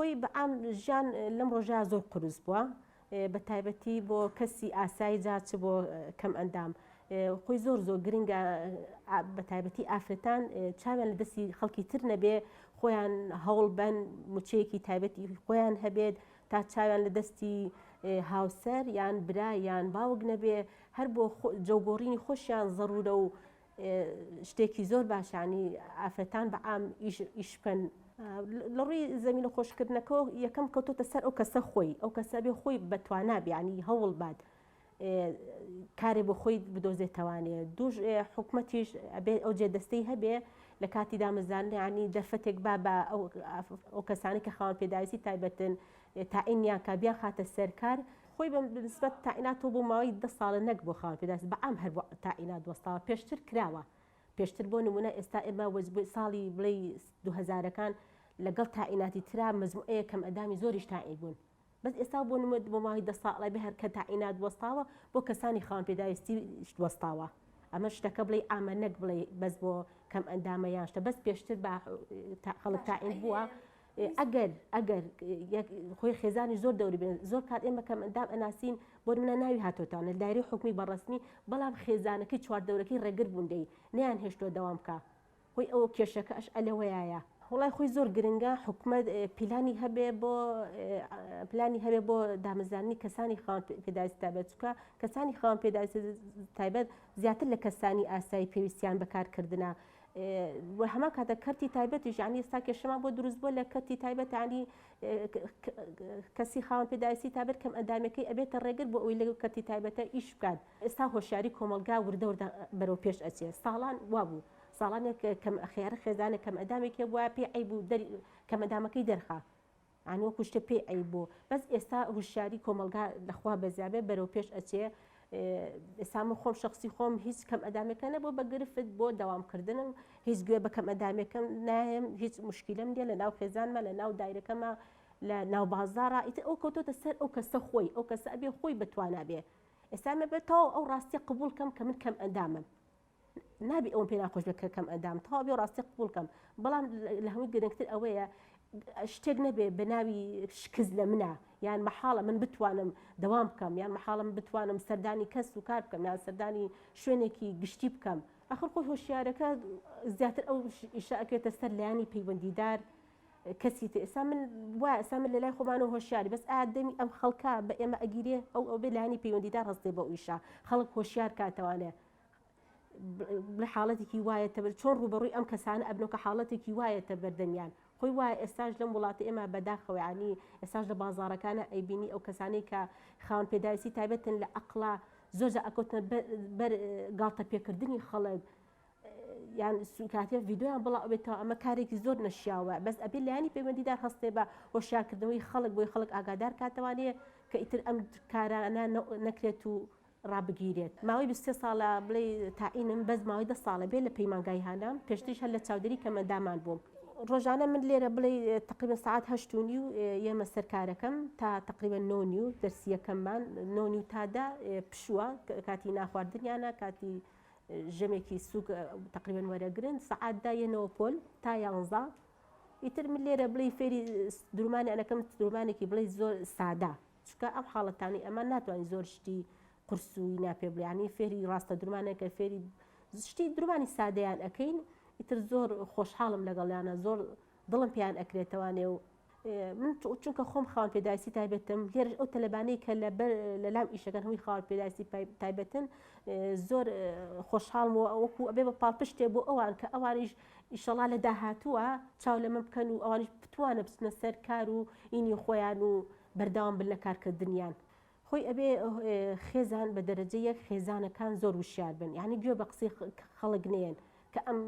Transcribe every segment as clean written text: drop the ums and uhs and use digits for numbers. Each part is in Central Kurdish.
خۆی بەعام ژیان لەم ڕۆژە زۆر قروس بووە بە تایبەتی بۆ کەسی ئاسایی جاچ بۆ کەم ئەندام خۆی زۆر گرنگە بە تایبەتی ئافرەتان چاویان لە دەستی خەڵکی تر نەبێ خۆیان هەوڵ بەن موچەیەکی تایبەتی خۆیان هەبێت تا چاویان لە دەستی هاوسەر یان برا یان باوک نەبێ هەر بۆ جێگۆڕینی خۆشیان زەڕورە و شتێکی زۆر باشانی ئافرەتان بەعام ئیش بکەن لە ڕووی زەمینە خۆشکردنەکە یەکەم کەوتۆتە سەر ئەو کەسە خۆی ئەو کەسە بێ خۆی بەتوانابێ ینی هەوڵ بات کارێ بۆ خۆی بدۆزێتەوانێ دووش حکومەتیش ئەبێ ئەو جێدەستەی هەبێ لە کاتی دامەزانانی ینی دەرفەتێک با بە ئەو کەسانی کە خاوەن پێداویستی تایبەتن تاعینیان کا بیان خاتە سەرکار خۆی بە نسبەت تاعیناتەوە بۆ ماوەی 10 ساڵە نەک بۆ خاوەن پێداویستی بەعام هەر بۆ تاعینات وەستاوە پێشتر کراوە پێشتر بۆ نمونە ئێستا ئێمە ساڵی بڵێ 2000ەکان لەگەڵ تاعیناتی ترا مەزموعەیە کەم ئەدامی زۆریش تاعین بوون بەس ئێستا بۆ نمونە بۆ ماوەی 10 ساڵە بێ هەر کە تاعینات وەستاوە بۆ کەسانی خاوەن پێداویستی وەستاوە ئەمە شتەکە بڵێ ئامە نەک بڵێ بەس بۆ کەم ئەندامە یان شتە بەس پێشتر بە خەڵک تاعین بووە ئەگەر خۆی خێزانی زۆر دەوری بێن زۆر کات ئێمە کەم ئەندام ئەناسین بۆ منە ناوی هاتۆتانە دایری حکومی بەڕسمی بەڵام خێزانەکەی چواردەورەکەی ڕێگر بووندەی نیان هێشتۆ دەوام بکە خۆی ئەوە کێشەکە ئەش ئەلەوەیە وڵای خۆی زۆر گرنگە حکومەت پلانی هەبێ بۆ دامەزانی کەسانی خاوەن پێداویستی تایبەت چکە کەسانی خاوەن پێداویستی تایبەت زیاتر لە کەسانی ئاسایی پێویستیان بەکارکردنە هەمان کاتە کەرتی تایبەتیش ینی ئێستا کێشەمان بۆ دروست بۆ لە کەرتی تایبەت ینی کەسی خاوەن پێداویستی تایبەت کەم ئەندامەکەی ئەبێتە ڕێگر بۆ ئەوی لە کەرتی تایبەتە ئیش بکات ئێستا هۆشیاری کۆمەلگا وردە بەرەو پێش ئەچێ ساڵان وابوو ساڵانێک کەم خێرە خێزانە کەم ئەدامێکی وایە پێ عەیب بوو کەم ئەدامەکەی دەرخا عنی وەکو شتە پێ عەیب بوو بەس ئێستا هوشیاری کۆمەلگا لەخوا بەزیابێ بەرەو پێش ئەچێ ئێستا من خۆم شخصی خۆم هیچ کەم ئەدامەکە نەبوو بە گرفت بۆ داوامکردنم هیچ گوێ بە کەم ئەدامەکەم نایم هیچ مشکلەم نیە لە ناو خێزانمە لە ناو دایرەکەمە لە ناو بازاڕە ئیتر ئەو کەوتۆتە سەر ئەو کەسە خۆی ئەو کەسە ئەبێ خۆی بتوانابێ ئێستا مەبێتەوە ئەو ڕاستی قبول کەم کە من کەم ئەندامم نابی ئەوم پێ ناخۆش بکە کەم ئەندام تەواو بێ ڕاستی قبول کەم بەڵام لە هەمووی گرنگتر ئەوەیە شتێک نەبێ بە ناوی شکست لە منە یان مەحاڵە من بتوانم دەوام بکەم یان مەحاڵە من بتوانم سەردانی کەس و کار بکەم یان سەردانی شوێنێکی گشتی بکەم ئەخر خۆی هۆشیارەکە زیاتر ئەو ئیشە ئەکرێتە سەر لایانی پەیوەندیدار کەسی ئێستا من وایە ئێستا من لە لای خۆمانەوە هۆشیاری بەس ئادەمی ئەم خەڵکە بە ئێمە ئەگیرێ ئەو بێ لایانی پەیوەندیدار هەستێ بە ئیشە خەڵک هۆشیار کاتەوانێ لە حاڵەتێکی وایەتە چۆن ڕوبەڕووی ئەم کەسانە ئەبنەوە کە حاڵەتێکی وایەتە بەردەمیان خۆی وایە ئێستاش لەم وڵاتی ئێمە بەداخەوە ینی ئێستاش لە بازاڕەکانە ئەیبینی ئەو کەسانەی کە خاوەن پێداویستی تایبەتن لە عەقڵا زۆرجار ئەکەوتنە بەر گاڵتە پێکردنی خەڵک یان کاتێ ڤیدۆیان بڵاو بێتەوە ئەمە کارێکی زۆر نەشیاوە بەس ئەبێ لایانی پەیوەندیدار هەستێ بە هۆشیارکردنەوەی خەڵک بۆی خەڵک ئاگادار کاتەوانەیە کە ئیتر ئەم کارانە نەکرێت و ڕابگیرێت ماوەی 23 ساڵە بڵێ تاعینم بەس ماوەی 10 ساڵە بێ لە پەیمانگای هانام پێشتریش هەر لە چاودێری کەمەندامان بووم ڕۆژانە من لێرە بڵێ تقریبا ساعت 8:30 ئێمە سەرکارەکەم تا تقریبا 9 دەرسیەکەممان 9 تادا پشووە کاتی ناخواردنیانە کاتی ژەمێکی سووک تقریبا وەرەگرن سعاتدا یەنەوە پۆل تا 11 ئیتر من لێرە بڵێ فێری درومانی ئەنەکەم درومانێکی بڵێ زۆر سادا چکە ئەم حاڵەتانی ئەمان ناتوانین زۆر شتی قورسووی ناپێ بڵێ فێری ڕاستە درومانێکە فێری شتی درومانی سادەیان ئەەکەین ئیتر زۆر خۆشحاڵم لەگەڵیانە زۆر دڵم پێیان ئەکرێتەوانێ و من چونکە خۆم خاوەن پێداویستی تایبەتم لێرە ئەو تەلەبانەی کە لە لام ئیشەکان هەمووی خاوەن پێداویستی تایبەتن زۆر خۆشحاڵم و وەکو ئەبێ بە پاڵپشتێ بۆ ئەوان کە ئەوانیش ئیشەڵا لە داهاتووە چاو لە من بکەن و ئەوانیش بتوانە بچنە سەر کار و ئینی خۆیان و بەردەوام بن لە کارکردنیان خۆی ئەبێ خێزان بە دەرەجە یەک خێزانەکان زۆر وشیار بن یعنی گوێ بە قسەی خەڵک نێن کە ئەم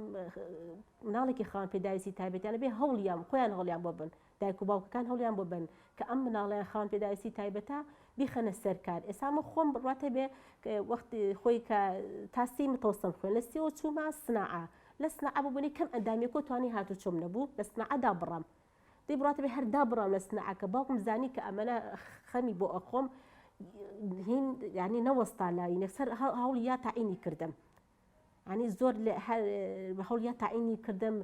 مناڵێکی خاوەن پێداویستی تایبەتیانە بێ هەوڵیان خۆیان هەوڵیان بۆ بن دایک و باوکەکان هەوڵیان بۆ بن کە ئەم مناڵیان خاوەن پێداویستی تایبەتە بیخەنە سەرکار ئێستا من خۆم ڕاتە بێ وەختی خۆی کە تاسی متەوەسم خوێن لە سێوە چوومە سناعە لە سناعە بوونی کەم ئەندامێکۆ توانی هاتو چۆم نەبوو لە سناعەدا بڕام دەی بڕاتە بێ هەردا بڕام لە سناعە کە باوکم زانی کە ئەمەە خەمی بۆ ئەخۆم هین ینی نەوەستا لای سەر هەوڵ یا تاعینی کردم ینی زۆر هەوڵ یا تاعینی کردم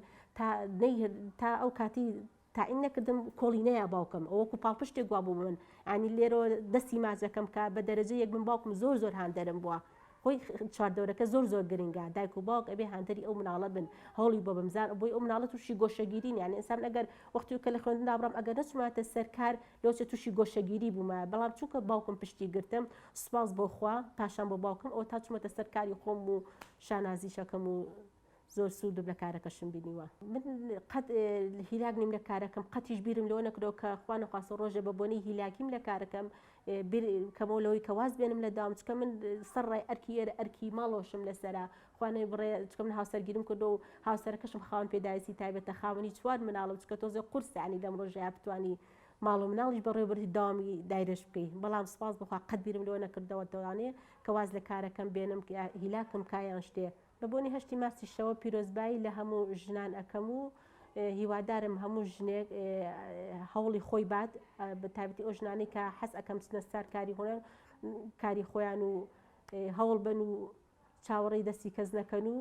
تا ئەو کاتی تاین نەکردم کۆڵینەیە باوکم ئەوەکو پاڵپشتێک گوا بوو من ینی لێرەوە دەستی ماچەکەم کە بە دەرەجە یەک من باوکم زۆر هاندەرم بووە خۆی چواردەورەکە زۆر گرنگە دایک و باوک ئەبێ هاندەری ئەو مناڵە بن هەوڵی بۆ بمزان بۆی ئەو مناڵە تووشی گۆشەگیرین یعنی ئینسان ئەگەر وەختی کە لە خوێندندا بڕام ئەگەر نەچماتە سەرکار لەوچە تووشی گۆشەگیری بوومە بەڵام چووکە باوکم پشتی گرتم سوپاس بۆ خوا پاشان بۆ باوکم ئەو تا چمەتە سەرکاری خۆم و شانازیشەکەم و زۆر سوودم لە کارەکەشم بینیوە من قەت هیلاک نیم لە کارەکەم قەتیش بیرم لەوە نەکرەوە کە خوا نەخواستە ڕۆژێ بە بۆنەی هیلاکیم لە کارەکەم کەمەوەلەوەی کە واز بێنم لە دام چکە من سەر ڕای ئەرکی ئێرە ئەرکی ماڵۆشم لەسەرا خوانەی بڕێ چکە من هاوسەرگیرم کردو و هاوسەرەکەشم خاوەن پێداویستی تایبەتە خاوەنی چوار مناڵم چکە تۆزێ قورس عنی دەم ڕۆژەیە بتوانی ماڵ و مناڵیش بەڕێوەبەری داوامی دایرەش بکەی بەڵام سپاس بخوا قەت بیرم لەوە نەکردەوە دەوانێ کە واز لە کارەکەم بێنم هیلاکم کایان شتێ بە بۆنی هەشتی مارسی شەوە پیرۆزبایی لە هەموو ژنان ئەەکەم و هیوادارم هەموو ژنێک هەوڵی خۆی بات بە تایبەتی ئەو ژنانەی کە حەز ئەەکەم چنە سەر کاری هۆنەر کاری خۆیان و هەوڵ بن و چاوەڕێی دەستی کەس نەکەن و